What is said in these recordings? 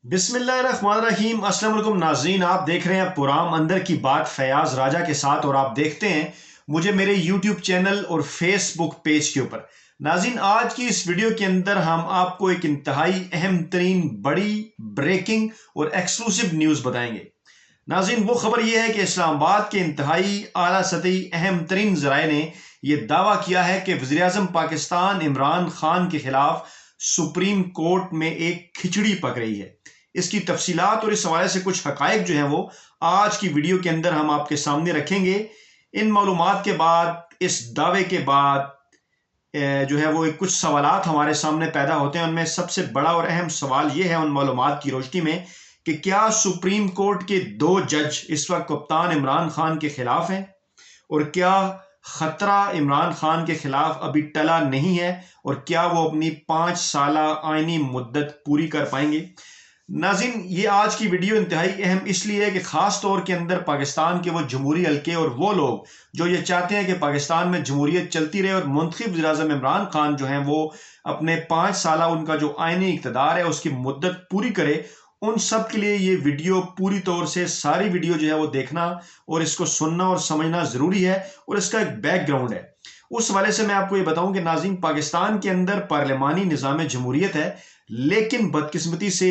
बिस्मिल्लाहिर्रहमानिर्रहीम। अस्सलाम वालेकुम नाज़रीन, आप देख रहे हैं पुराम अंदर की बात फयाज राजा के साथ और आप देखते हैं मुझे मेरे यूट्यूब चैनल और फेसबुक पेज के ऊपर। नाज़रीन, आज की इस वीडियो के अंदर हम आपको एक इंतहाई अहम तरीन बड़ी ब्रेकिंग और एक्सक्लूसिव न्यूज़ बताएंगे। नाज़रीन, वो खबर यह है कि इस्लामाबाद के इंतहाई आला सतही अहम तरीन ज़राए ने यह दावा किया है कि वज़ीर आज़म पाकिस्तान इमरान खान के खिलाफ सुप्रीम कोर्ट में एक खिचड़ी पक रही है। इसकी तफसीलात और इस हवाले से कुछ हकायक जो हैं वो आज की वीडियो के अंदर हम आपके सामने रखेंगे। इन मालूमात के बाद, इस दावे के बाद जो है वो कुछ सवालात हमारे सामने पैदा होते हैं। उनमें सबसे बड़ा और अहम सवाल ये है उन मालूमात की रोशनी में कि क्या सुप्रीम कोर्ट के 2 जज इस वक्त कप्तान इमरान खान के खिलाफ हैं और क्या खतरा इमरान खान के खिलाफ अभी टला नहीं है और क्या वो अपनी 5 साल आईनी मुद्दत पूरी कर पाएंगे। नाज़रीन, ये आज की वीडियो इंतहाई अहम इसलिए है कि खास तौर के अंदर पाकिस्तान के वो जमहूरी हल्के और वो लोग जो ये चाहते हैं कि पाकिस्तान में जमहूरियत चलती रहे और मुंतखब वज़ीर आज़म इमरान खान जो हैं वो अपने 5 साल उनका जो आईनी इक़्तिदार है उसकी मुद्दत पूरी करे, उन सब के लिए ये वीडियो पूरी तौर से सारी वीडियो जो है वो देखना और इसको सुनना और समझना ज़रूरी है और इसका एक बैकग्राउंड है। उस हवाले से मैं आपको ये बताऊं कि नाज़रीन, पाकिस्तान के अंदर पार्लिमानी निज़ाम जमहूरियत है, लेकिन बदकिस्मती से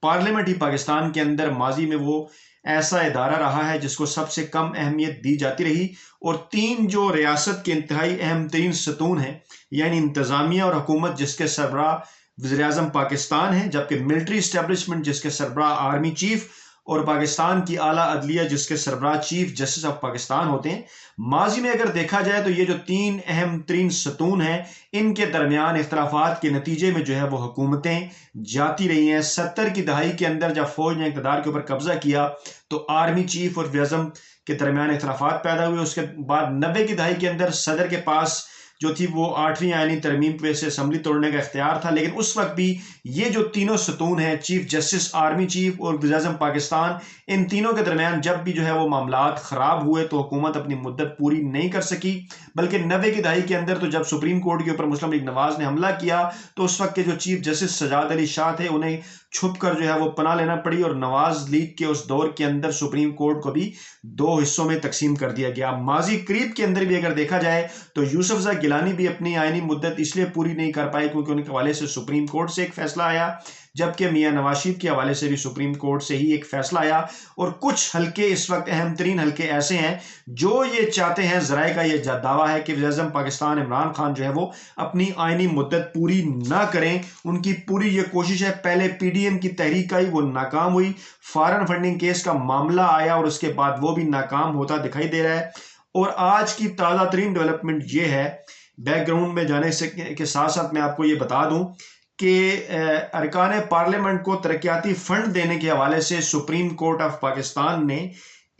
पार्लियामेंट ही पाकिस्तान के अंदर माजी में वो ऐसा इदारा रहा है जिसको सबसे कम अहमियत दी जाती रही और 3 जो रियासत के इंतहाई अहम तरीन सतून हैं, यानी इंतजामिया और हुकूमत जिसके सरबराह वज़ीर आज़म पाकिस्तान है, जबकि मिलिट्री इस्टेब्लिशमेंट जिसके सरबराह आर्मी चीफ और पाकिस्तान की आला अदलिया जिसके सरबराह चीफ जस्टिस ऑफ पाकिस्तान होते हैं। माजी में अगर देखा जाए तो ये जो 3 अहम तरीन सतून हैं, इनके दरमियान इख्तलाफात के नतीजे में जो है वो हुकूमतें जाती रही हैं। 70 की दहाई के अंदर जब फौज ने इक़्तिदार के ऊपर कब्जा किया तो आर्मी चीफ और वज़ीर आज़म के दरमियान इख्तलाफात पैदा हुए। उसके बाद 90 की दहाई के अंदर सदर के पास जो थी वो 8वीं आईनी तरमीम पे से असम्बली तोड़ने का इख्तियार था, लेकिन उस वक्त भी ये जो तीनों सतून हैं, चीफ जस्टिस, आर्मी चीफ और वज़ीर आज़म पाकिस्तान, इन तीनों के दरमियान जब भी जो है वो मामलात ख़राब हुए तो हुकूमत अपनी मुद्दत पूरी नहीं कर सकी। बल्कि 90 की दहाई के अंदर तो जब सुप्रीम कोर्ट के ऊपर मुस्लिम लीग नवाज ने हमला किया तो उस वक्त के जो चीफ जस्टिस सजाद अली शाह थे उन्हें छुप कर जो है वो पनाह लेना पड़ी और नवाज लीग के उस दौर के अंदर सुप्रीम कोर्ट को भी 2 हिस्सों में तकसीम कर दिया गया। माजी करीब के अंदर भी अगर देखा जाए तो यूसुफ गिलानी भी अपनी आईनी मुद्दत इसलिए पूरी नहीं कर पाए क्योंकि उनके हवाले से सुप्रीम कोर्ट से एक फैसला आया, जबकि मियां नवाज शरीफ के हवाले से भी सुप्रीम कोर्ट से ही एक फैसला आया। और कुछ हल्के इस वक्त अहम तरीन हल्के ऐसे हैं जो ये चाहते हैं, जराए का ये दावा है कि वज़ीर आज़म पाकिस्तान इमरान खान जो है वो अपनी आईनी मुद्दत पूरी ना करें। उनकी पूरी ये कोशिश है। पहले पीडीएम की तहरीक आई, वो नाकाम हुई, फॉरेन फंडिंग केस का मामला आया और उसके बाद वो भी नाकाम होता दिखाई दे रहा है। और आज की ताज़ा तरीन डेवलपमेंट ये है, बैकग्राउंड में जाने से के साथ साथ मैं आपको ये बता दूं कि अरकान पार्लियामेंट को तरक्याती फंड देने के हवाले से सुप्रीम कोर्ट ऑफ पाकिस्तान ने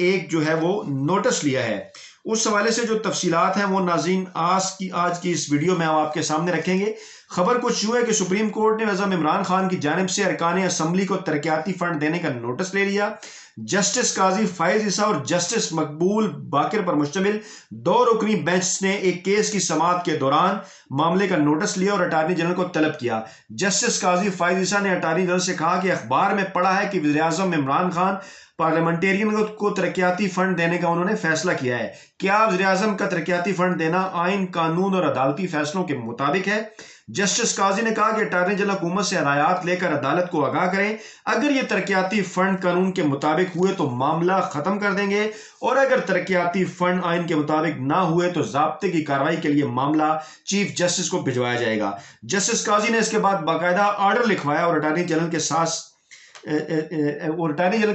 एक जो है वो नोटिस लिया है। उस हवाले से जो तफसीलात हैं वो नाज़रीन आज की इस वीडियो में हम आपके सामने रखेंगे। खबर कुछ यूं है कि सुप्रीम कोर्ट ने वज़ीर इमरान खान की जानिब से अरकान असम्बली को तरक्याती फंड देने का नोटिस ले लिया। जस्टिस काजी फायज ईसा और जस्टिस मकबूल बाकिर पर मुश्तमिल 2 रुकनी बेंच ने एक केस की समाअत के दौरान मामले का नोटिस लिया और अटारनी जनरल को तलब किया। जस्टिस काजी फायज ईसा ने अटारनी जनरल से कहा कि अखबार में पढ़ा है कि वज़ीर आज़म इमरान खान पार्लियामेंटेरियन को तरक्याती फंड देने का उन्होंने फैसला किया है। क्या वज़ीर आज़म का तरक्याती फंड देना आइन, कानून और अदालती फैसलों के मुताबिक है? जस्टिस काजी ने कहा कि अटारनी जनरल हुकूमत से हदायत लेकर अदालत को आगाह करें। अगर ये तरक्याती फंड कानून के मुताबिक हुए तो मामला खत्म कर देंगे और अगर तरक्याती फंड आइन के मुताबिक ना हुए तो ज़ाब्ते की कार्रवाई के लिए मामला चीफ जस्टिस को भिजवाया जाएगा। जस्टिस काजी ने इसके बाद बाकायदा ऑर्डर लिखवाया और अटारनी जनरल के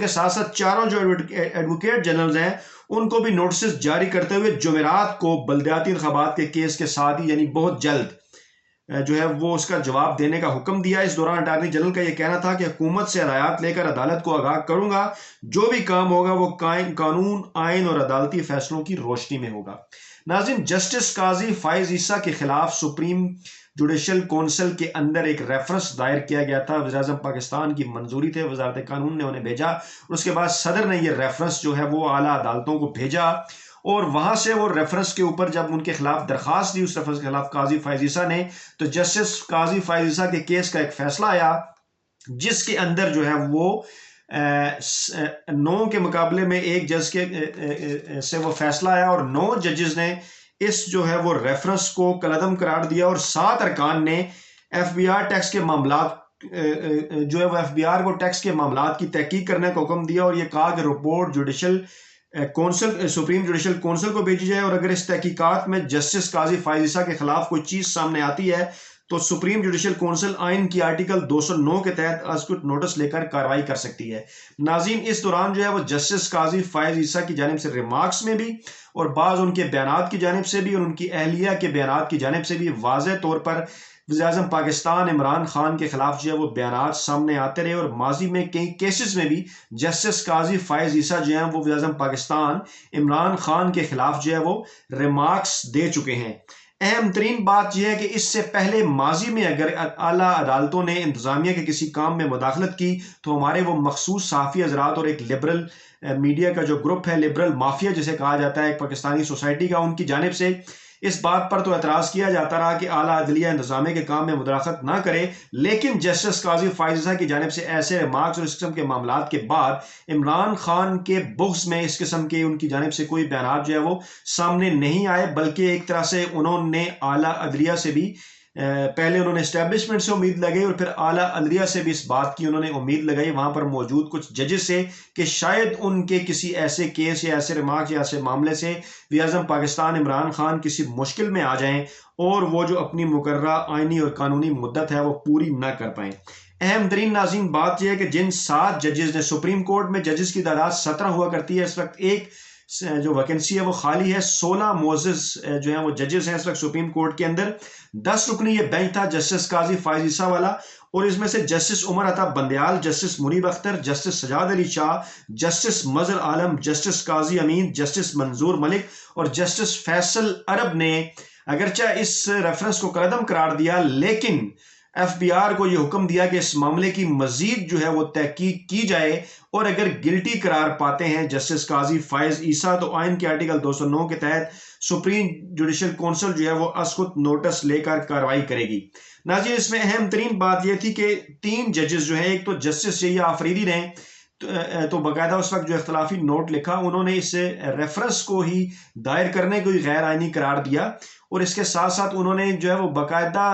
साथ साथ चारों जो एडवोकेट जनरल हैं उनको भी नोटिस जारी करते हुए जुमेरात को बल्दियाती इंतखाबात के केस के साथ ही, यानी बहुत जल्द जो है वो उसका जवाब देने का हुक्म दिया। इस दौरान अटारनी जनरल का यह कहना था कि हुकूमत से हदायत लेकर अदालत को आगाह करूंगा, जो भी काम होगा वो कानून, आइन और अदालती फैसलों की रोशनी में होगा। नाज़रीन, जस्टिस काजी फायज ईसा के खिलाफ सुप्रीम जुडिशल कौंसिल के अंदर एक रेफरेंस दायर किया गया था। वज़ीर आज़म पाकिस्तान की मंजूरी थे, वज़ारत कानून ने उन्हें भेजा और उसके बाद सदर ने यह रेफरेंस जो है वो आला अदालतों को भेजा और वहां से वो रेफरेंस के ऊपर जब उनके खिलाफ दरखास्त दी उस रेफरेंस के खिलाफ काजी फायज ईसा ने, तो जस्टिस काजी फायज ईसा के केस का एक फैसला आया जिसके अंदर जो है वो 9 के मुकाबले में एक जज के से वो फैसला आया और 9 जजेस ने इस जो है वो रेफरेंस को कलअदम करार दिया और 7 अरकान ने एफबीआर टैक्स के मामलात जो है वो एफबीआर को टैक्स के मामलात की तहकीक करने का हुक्म दिया और ये कहा कि report judicial council supreme judicial council को भेजी जाए और अगर इस तहकीकात में जस्टिस काजी फायज ईसा के खिलाफ कोई चीज सामने आती है तो सुप्रीम जुडिशल कौंसिल आइन की आर्टिकल 209 के तहत अस्कुट नोटिस लेकर कार्रवाई कर सकती है। नाज़रीन, इस दौरान जो है वो जस्टिस काजी फायज ईसा की जानिब से रिमार्क्स में भी और बाज़ उनके बयानात की जानिब से भी और उनकी अहलिया के बयानात की जानिब से भी वाज़ेह तौर पर वज़ीर-ए-आज़म पाकिस्तान इमरान खान के खिलाफ जो है वो बयानात सामने आते रहे और माजी में कई केसेस में भी जस्टिस काजी फायज ईसा जो है वो वज़ीर-ए-आज़म पाकिस्तान इमरान खान के खिलाफ जो है वो रिमार्क्स दे चुके हैं। अहम तरीन बात यह है कि इससे पहले माजी में अगर आला अदालतों ने इंतजामिया के किसी काम में मुदाखलत की तो हमारे वो मखसूस सहाफ़ी हजरात और एक लिबरल मीडिया का जो ग्रुप है, लिबरल माफिया जिसे कहा जाता है, एक पाकिस्तानी सोसाइटी का, उनकी जानिब से इस बात पर तो एतराज़ किया जाता रहा कि आला अदलिया इंतजामिया के काम में मुदाखलत ना करे, लेकिन जस्टिस काजी फायज ईसा की जानिब से ऐसे रिमार्क्स और इस किस्म के मामलात के बाद इमरान खान के बुग्स में इस किस्म के उनकी जानिब से कोई बयान जो है वो सामने नहीं आए, बल्कि एक तरह से उन्होंने आला अदलिया से भी पहले उन्होंने एस्टेब्लिशमेंट से उम्मीद लगाई और फिर आला अदलिया से भी इस बात की उन्होंने उम्मीद लगाई वहां पर मौजूद कुछ जजेस से कि शायद उनके किसी ऐसे केस या ऐसे रिमार्क या ऐसे मामले से वज़ीर-ए-आज़म पाकिस्तान इमरान खान किसी मुश्किल में आ जाएं और वो जो अपनी मुकर्ररा आइनी और कानूनी मुद्दत है वो पूरी ना कर पाएं। अहम तरीन नाज़रीन बात यह है कि जिन 7 जजेस ने, सुप्रीम कोर्ट में जजेस की तादाद 17 हुआ करती है, इस वक्त एक जो वैकेंसी है वो खाली है। 16 मोजेस जो है वो जजेस हैं इस वक्त सुप्रीम कोर्ट के अंदर। 10 रुकनी ये बेंच था जस्टिस काजी फायज ईसा वाला और इसमें से justice Umar Ata Bandial, justice Munib Akhtar, justice Sajjad Ali Shah, justice Mazhar Alam, justice काजी अमीन, जस्टिस मंजूर मलिक और जस्टिस फैसल अरब ने अगरचा इस रेफरेंस को कलअदम करार दिया, लेकिन एफबीआर को यह हुक्म दिया कि इस मामले की मजीद जो है वो तहकीक की जाए और अगर गिल्टी करार पाते हैं जस्टिस काजी फायज ईसा तो आइन के आर्टिकल 209 के तहत सुप्रीम जुडिशल कौंसिल जो है वो अस्कुत नोटिस लेकर कार्रवाई करेगी। नाज़रीन, इसमें अहम तरीन बात यह थी कि 3 जजेस जो है, एक तो जस्टिस जहिया आफरीदी ने तो बाकायदा उस वक्त जो इख्तलाफी नोट लिखा, उन्होंने इस रेफरेंस को ही दायर करने को ही गैर आइनी करार दिया और इसके साथ साथ उन्होंने जो है वो बाकायदा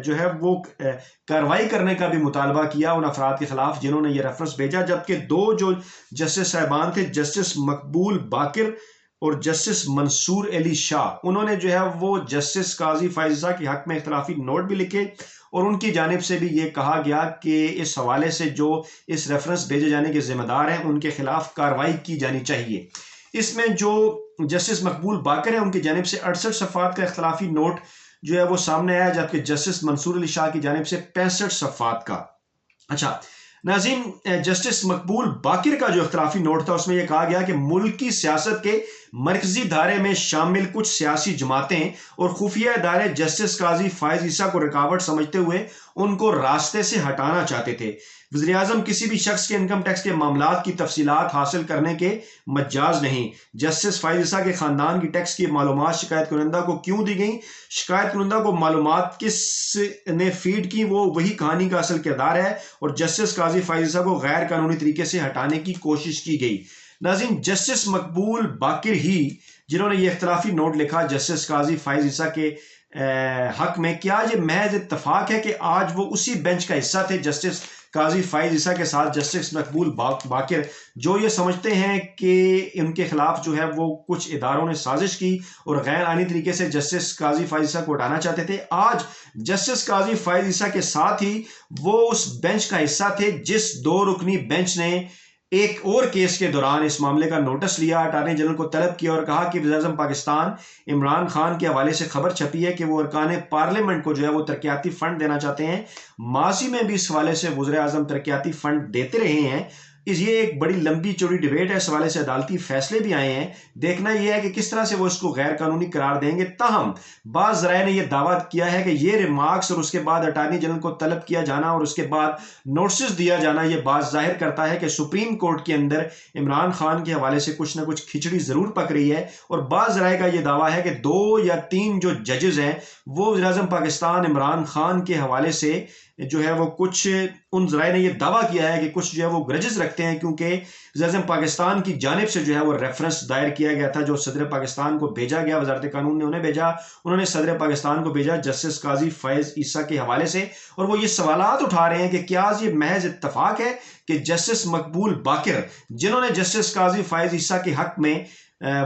जो है वो कार्रवाई करने का भी मुतालबा किया उन अफराद के खिलाफ जिन्होंने ये रेफरेंस भेजा। जबकि 2 जो जस्टिस साहबान थे, जस्टिस मकबूल बाकिर और जस्टिस मंसूर अली शाह, उन्होंने जो है वो जस्टिस काजी फायज ईसा के हक में इख्तलाफी नोट भी लिखे और उनकी जानिब से भी ये कहा गया कि इस हवाले से जो इस रेफरेंस भेजे जाने के जिम्मेदार हैं उनके खिलाफ कार्रवाई की जानी चाहिए। इसमें जो जस्टिस मकबूल बाकर है उनकी जानिब से 68 सफ़ात का इख्तलाफी नोट जो है वो सामने आया, जबकि जस्टिस मंसूर अली शाह की जानिब से 65 सफ़ात का। अच्छा नाज़रीन, जस्टिस मकबूल बाकिर का जो इख्तलाफी नोट था उसमें यह कहा गया कि मुल्क की सियासत के मरकजी धारे में शामिल कुछ सियासी जमातें और खुफिया इदारे जस्टिस काजी फायज ईसा को रुकावट समझते हुए उनको रास्ते से हटाना चाहते थे। वज़ीर-ए-आज़म किसी भी शख्स के इनकम टैक्स के मामलात की तफसीलात हासिल करने के मज्जाज नहीं। जस्टिस फायज ईसा के खानदान की टैक्स की मालूमात शिकायत कुनिंदा को क्यों दी गई, शिकायत कुनिंदा को मालूमात किस ने फीड की, वो वही कहानी का असल किरदार है और जस्टिस काजी फायज ईसा को गैर कानूनी तरीके से हटाने की कोशिश की गई। नाज़रीन, जस्टिस मकबूल बाकिर ही जिन्होंने ये इख्तलाफी नोट लिखा जस्टिस काजी फायज ईसा के हक में, क्या ये महज इत्तफाक है कि आज वो उसी बेंच का हिस्सा थे जस्टिस काजी फायज ईसा के साथ जस्टिस मकबूल बाकिर, जो ये समझते हैं कि उनके खिलाफ जो है वो कुछ इदारों ने साजिश की और गैर आइनी तरीके से जस्टिस काजी फायज ईसा को हटाना चाहते थे। आज जस्टिस काजी फायज ईसा के साथ ही वो उस बेंच का हिस्सा थे जिस 2 रुकनी बेंच ने एक और केस के दौरान इस मामले का नोटिस लिया, अटॉर्नी जनरल को तलब किया और कहा कि वज़ीर-ए-आज़म पाकिस्तान इमरान खान के हवाले से खबर छपी है कि वो अरकान पार्लियामेंट को जो है वो तरक्याती फंड देना चाहते हैं। माजी में भी इस हवाले से वज़ीर-ए-आज़म तरक्याती फंड देते रहे हैं। ये एक बड़ी लंबी चौड़ी डिबेट है, इस हवाले से अदालती फैसले भी आए हैं। देखना यह है कि किस तरह से वो इसको गैर कानूनी करार देंगे। ताहम बाज़ ज़राए ने यह दावा किया है कि ये रिमार्क्स और उसके बाद अटॉर्नी जनरल को तलब किया जाना और उसके बाद नोटिस दिया जाना यह बात जाहिर करता है कि सुप्रीम कोर्ट के अंदर इमरान खान के हवाले से कुछ ना कुछ खिचड़ी जरूर पक रही है। और बाज़ ज़राए का यह दावा है कि 2 या 3 जो जजेस हैं वो वज़ीर-ए-आज़म पाकिस्तान इमरान खान के हवाले से जो है वो कुछ उन ज़राए ने ये दावा किया है कि कुछ जो है वो ग्रजेस रखते हैं, क्योंकि वज़ीर-ए-आज़म पाकिस्तान की जानिब से जो है वो रेफरेंस दायर किया गया था, जो सदर पाकिस्तान को भेजा गया, वज़ारत कानून ने उन्हें भेजा, उन्होंने सदर पाकिस्तान को भेजा जस्टिस काजी फ़ैज़ ईसा के हवाले से, और वो ये सवालात उठा रहे हैं कि क्या ये महज इत्तफाक है कि जस्टिस मकबूल बाकिर, जिन्होंने जस्टिस काजी फ़ैज़ ईसा के हक में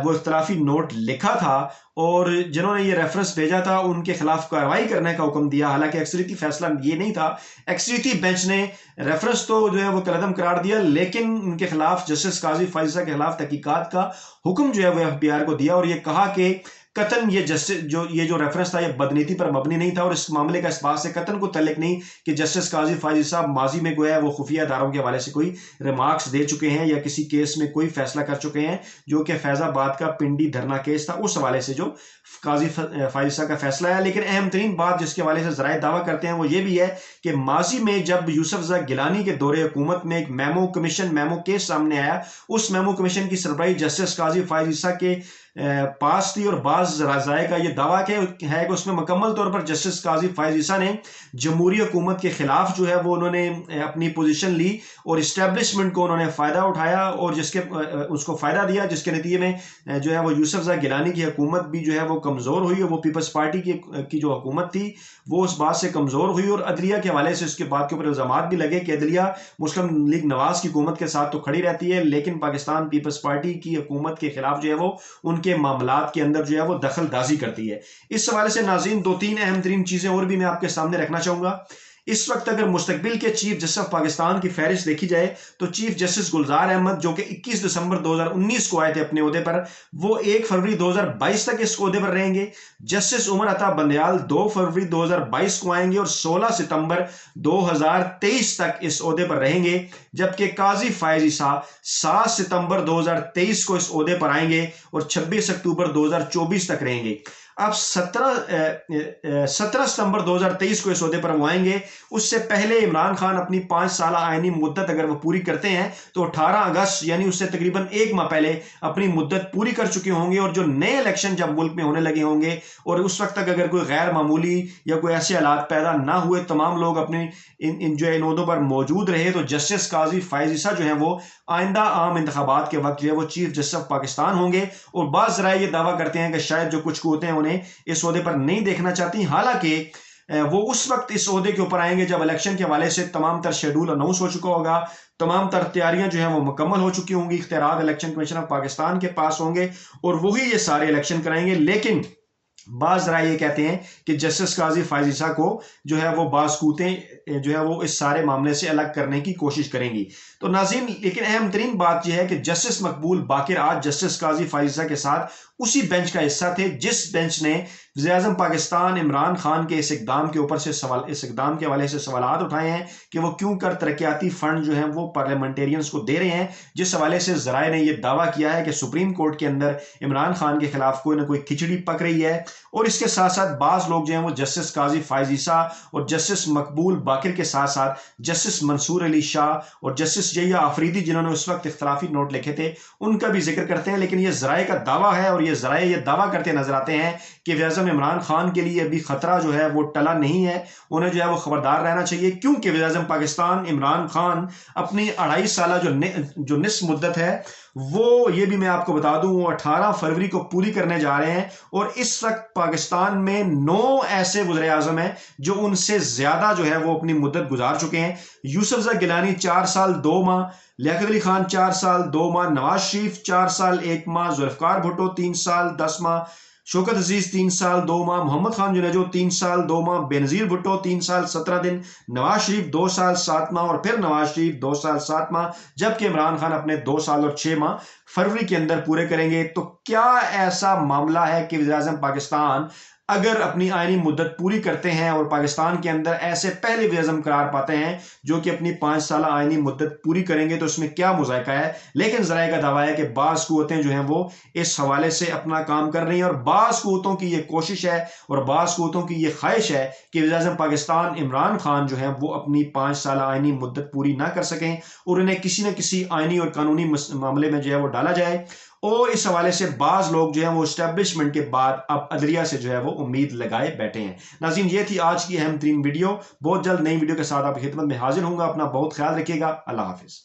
वो इख्तलाफी नोट लिखा था और जिन्होंने ये रेफरेंस भेजा था, उनके खिलाफ कार्रवाई करने का हुक्म दिया, हालांकि अक्सरियती फैसला ये नहीं था, अक्सरियती बेंच ने रेफरेंस तो जो है वो कलअदम करार दिया, लेकिन उनके खिलाफ जस्टिस काजी फ़ैज़ ईसा के खिलाफ तहकीकात का हुक्म जो है वो FBI को दिया और ये कहा कि कतन ये जस्टिस ये जो रेफरेंस था ये बदनीति पर मबनी नहीं था और इस मामले का इस बात से कतन को तल्लुक नहीं कि जस्टिस काजी फ़ैज़ ईसा माजी में गोया वो खुफिया इदारों के हवाले से कोई रिमार्क्स दे चुके हैं या किसी केस में कोई फैसला कर चुके हैं, जो कि फैजाबाद का पिंडी धरना केस था, उस हवाले से जो काजी फ़ैज़ ईसा का फैसला है। लेकिन अहम तरीन बात जिसके हवाले से ज़राए दावा करते हैं वो ये भी है कि माजी में जब यूसुफ रज़ा गिलानी के दौरे हुकूमत में एक मेमो केस सामने आया, उस मेमो कमीशन की सरबराही जस्टिस काजी फ़ैज़ ईसा के पास थी और बाज़ रज़ाए का ये दावा है कि उसमें मुकम्मल तौर पर जस्टिस काजी फ़ैज़ ईसा ने जमहूरी हुकूमत के खिलाफ जो है वो उन्होंने अपनी पोजीशन ली और इस्टेब्लिशमेंट को उन्होंने फ़ायदा उठाया और जिसके उसको फ़ायदा दिया, जिसके नतीजे में जो है वो यूसुफ रज़ा गिलानी की हुकूमत भी जो है वो कमज़ोर हुई और वो पीपल्स पार्टी की जो हुकूमत थी वो उस बात से कमज़ोर हुई और अदलिया के हवाले से उसके बाद के ऊपर इल्ज़ामात भी लगे कि अदलिया मुस्लिम लीग नवाज की हुकूमत के साथ तो खड़ी रहती है, लेकिन पाकिस्तान पीपल्स पार्टी की हुकूमत के खिलाफ जो है वो उनके मामलात के अंदर जो है वो दखलंदाजी करती है। इस हवाले से नाज़रीन दो तीन अहम तरीन चीज़ें और भी मैं आपके सामने रखना चाहूँगा। इस वक्त अगर मुस्तकबिल के चीफ जस्टिस ऑफ पाकिस्तान की फहरिस्त देखी जाए तो चीफ जस्टिस गुलजार अहमद जो कि 21 दिसंबर 2019 को आए थे अपने ओहदे पर, वो 1 फरवरी 2022 तक इस ओहदे पर रहेंगे। जस्टिस उमर अता बंदयाल 2 फरवरी 2022 को आएंगे और 16 सितंबर 2023 तक इस ओहदे पर रहेंगे, जबकि काजी फ़ैज़ ईसा 7 सितंबर 2023 को इस ओहदे पर आएंगे और 26 अक्टूबर 2024 तक रहेंगे। अब 17 सितंबर 2023 को इस ओहदे पर वो आएंगे। उससे पहले इमरान खान अपनी 5 साल आईनी मुद्दत अगर वो पूरी करते हैं तो 18 अगस्त यानी उससे तकरीबन एक माह पहले अपनी मुद्दत पूरी कर चुके होंगे और जो नए इलेक्शन जब मुल्क में होने लगे होंगे और उस वक्त तक अगर कोई गैर मामूली या कोई ऐसे हालात पैदा ना हुए, तमाम लोग अपने इन ओहदों पर मौजूद रहे, तो जस्टिस काजी फ़ैज़ ईसा जो है वो आइंदा आम इंतखाबात के वक्त जो है वो चीफ जस्टिस ऑफ पाकिस्तान होंगे। और बाज़ ज़राए ये दावा करते हैं कि शायद जो कुछ कुव्वतें उन्हें इस ओहदे पर नहीं देखना चाहती, हालांकि वो उस वक्त इस ओहदे के ऊपर आएंगे जब इलेक्शन के हवाले से तमाम तर शेड्यूल अनाउंस हो चुका होगा, तमाम तर तैयारियां जो है वो मुकम्मल हो चुकी होंगी, इख्तियारात इलेक्शन कमीशन ऑफ पाकिस्तान के पास होंगे और वही ये सारे इलेक्शन कराएंगे। लेकिन बाज़ ज़रा ये कहते हैं कि जस्टिस काजी फ़ैज़ ईसा को जो है वो बाज़ कुव्वतें जो है वो इस सारे मामले से अलग करने की कोशिश करेंगी। तो नाज़रीन, लेकिन अहम तरीन बात यह है कि जस्टिस मकबूल बाकिर आज जस्टिस काजी फ़ैज़ ईसा के साथ उसी बेंच का हिस्सा थे जिस बेंच ने वज़ीर-ए-आज़म पाकिस्तान इमरान खान के इस इक़दाम के ऊपर से इस इक़दाम के हवाले से सवालात उठाए हैं कि वो क्यों कर तरक्याती फंड जो है वो पार्लियामेंटेरियंस को दे रहे हैं, जिस हवाले से ज़राए ने यह दावा किया है कि सुप्रीम कोर्ट के अंदर इमरान खान के खिलाफ कोई ना कोई खिचड़ी पक रही है। और इसके साथ साथ बाज़ लोग जो हैं वो जस्टिस काजी फ़ैज़ ईसा और जस्टिस मकबूल बाकिर के साथ साथ जस्टिस मंसूर अली शाह और जस्टिस जहिया आफरीदी, जिन्होंने उस वक्त इख्तलाफी नोट लिखे थे, उनका भी जिक्र करते हैं। लेकिन ये ज़राए का दावा है और ये ज़राए ये दावा करते नजर आते हैं कि वज़ीर-ए-आज़म इमरान खान के लिए अभी खतरा जो है वो टला नहीं है, उन्हें जो है वो खबरदार रहना चाहिए, क्योंकि वज़ीर-ए-आज़म पाकिस्तान इमरान खान अपनी 2.5 साल जो निस्फ मुद्दत है वो, ये भी मैं आपको बता दूं, वो 18 फरवरी को पूरी करने जा रहे हैं और इस वक्त पाकिस्तान में 9 ऐसे वज़ीर-ए-आज़म हैं जो उनसे ज्यादा जो है वो अपनी मुद्दत गुजार चुके हैं। यूसुफ रज़ा गिलानी 4 साल 2 माह, लियाकत अली खान 4 साल 2 माह, नवाज शरीफ 4 साल 1 माह, जुल्फ़िकार भुट्टो 3 साल 10 माह, शौकत अजीज 3 साल 2 माह, मोहम्मद खान जुनेजो 3 साल 2 माह, बेनज़ीर भुट्टो 3 साल 17 दिन, नवाज शरीफ 2 साल 7 माह और फिर नवाज शरीफ 2 साल 7 माह, जबकि इमरान खान अपने 2 साल और 6 माह फरवरी के अंदर पूरे करेंगे। तो क्या ऐसा मामला है कि वज़ीर-ए-आज़म पाकिस्तान अगर अपनी आईनी मुद्दत पूरी करते हैं और पाकिस्तान के अंदर ऐसे पहले वज़ीर-ए-आज़म करार पाते हैं जो कि अपनी 5 साल आईनी मुद्दत पूरी करेंगे, तो इसमें क्या मुज़ायका है? लेकिन ज़राए का दावा है कि बाज़ कुव्वतें जो हैं वो इस हवाले से अपना काम कर रही हैं और बाज़ कुव्वतों की ये कोशिश है और बाज़ कुव्वतों की ये ख्वाहिश है कि वज़ीर-ए-आज़म पाकिस्तान इमरान खान जो है वो अपनी 5 साल आईनी मुद्दत पूरी ना कर सकें और उन्हें किसी न किसी आईनी और कानूनी मामले में जो है वो डाला जाए और इस हवाले से बाज लोग जो है वो इस्टेब्लिशमेंट के बाद अब अदलिया से जो है वो उम्मीद लगाए बैठे हैं। नाज़रीन, ये थी आज की अहम तरीन वीडियो। बहुत जल्द नई वीडियो के साथ आपकी खिदमत में हाजिर होऊंगा। अपना बहुत ख्याल रखिएगा। अल्लाह हाफिज।